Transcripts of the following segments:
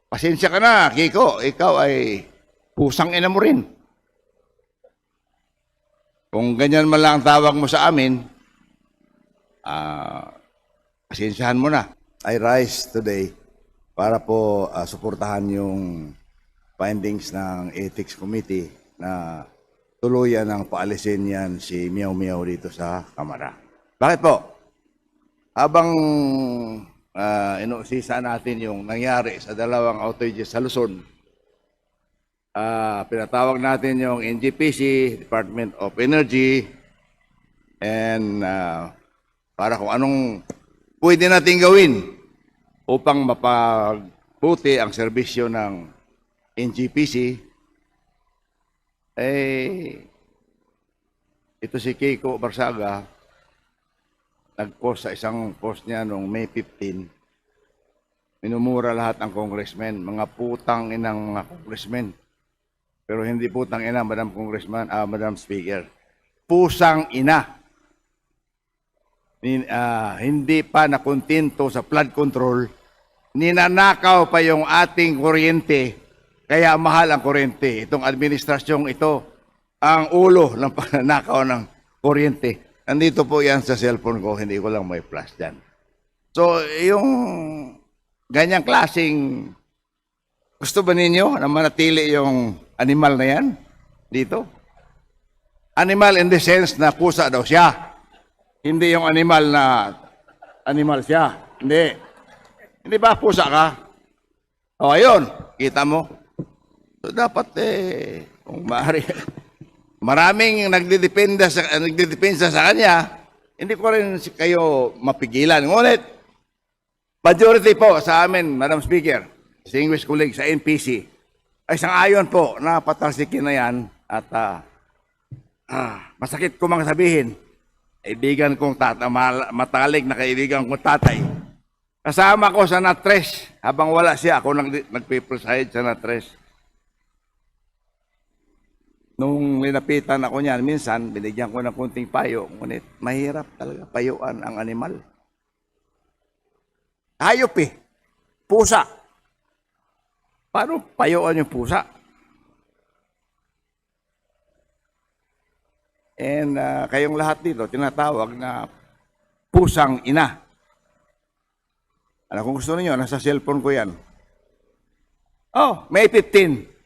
Pasensya ka na, Kiko. Ikaw ay pusang ina mo rin. Kung ganyan man lang ang tawag mo sa amin, pasensyahan mo na. I rise today para po suportahan yung findings ng Ethics Committee na tuluyan ng paalisin yan si Miao Miao dito sa Kamara. Bakit po? Habang inuusisa natin yung nangyari sa dalawang outages sa Luzon, pinatawag natin yung NGPC, Department of Energy, and para kung anong pwede natin gawin upang mapagbuti ang serbisyo ng NGPC. Ito si Kiko Barsaga, nag-post sa isang post niya noong May 15, minumura lahat ng congressmen, mga putang inang mga congressmen. Pero hindi putang ina, Madam Congressman, Madam Speaker. Pusang ina. Hindi pa nakontento sa flood control, ninanakaw pa yung ating kuryente, kaya mahal ang kuryente. Itong administrasyong ito, ang ulo ng pananakaw ng kuryente. Nandito po yan sa cellphone ko, hindi ko lang may flash dyan. So, yung ganyang klaseng, gusto ba ninyo na manatili yung animal na yan dito? Animal in the sense na pusa daw siya. Hindi yung animal na animal siya. Hindi. Hindi ba pusa ka? O, ayun. Kita mo. So, dapat kung maaari, maraming nagdidepensa sa kanya, hindi ko rin kayo mapigilan. Ngunit, majority po sa amin, Madam Speaker, distinguished colleague sa NPC, ay sang-ayon po na patalsikin na yan at masakit ko mang sabihin, kaibigan kong matalig na kaibigan kong tatay. Kasama ko sa Natres. Habang wala siya, ako nag-preside sa Natres. Nung linapitan ako niyan, minsan, binigyan ko ng kunting payo. Ngunit, mahirap talaga payuan ang animal. Hayop pusa. Paano payuan yung pusa? And kayong lahat dito, tinatawag na pusang ina. Ano, kung gusto niyo, nasa cellphone ko yan. Oh, May 15.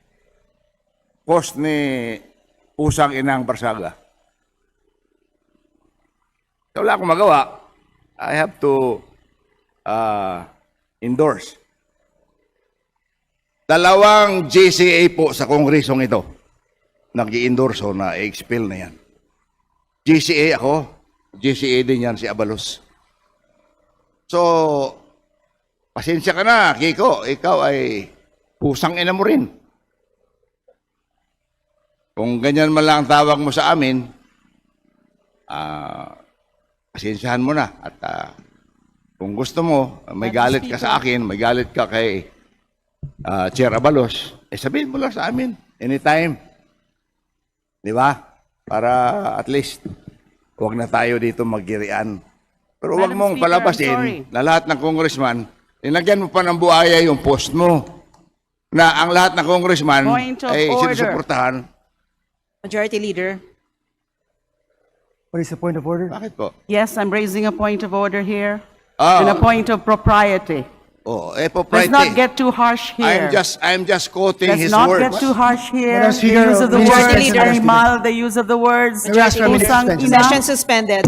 Post ni pusang inang Barsaga. So, wala akong magawa. I have to endorse. Dalawang GCA po sa kongresong ito. Nag-i-endorse na i-expel na yan. GCA ako, GCA din yan si Abalos. So, pasensya ka na, Kiko. Ikaw ay pusang ina mo rin. Kung ganyan man lang ang tawag mo sa amin, pasensyahan mo na. At kung gusto mo, may galit ka sa akin, may galit ka kay Chair Abalos, sabihin mo lang sa amin, anytime. Di ba? Para at least, huwag na tayo dito maggirian. Pero huwag mong palabasin na lahat ng congressman, linagyan mo pa ng buhaya yung post mo. Na ang lahat ng congressman ay sinusuportahan. Majority Leader. What is the point of order? Bakit po? Yes, I'm raising a point of order here. And a point of propriety. Let's Propriety. not get too harsh here. I'm just quoting Let's his not words. get too harsh here. Madam The Speaker, use of the Mr. words Leader. animal, the use of the words May I ask for a minute pusang suspension? ina. Session suspended.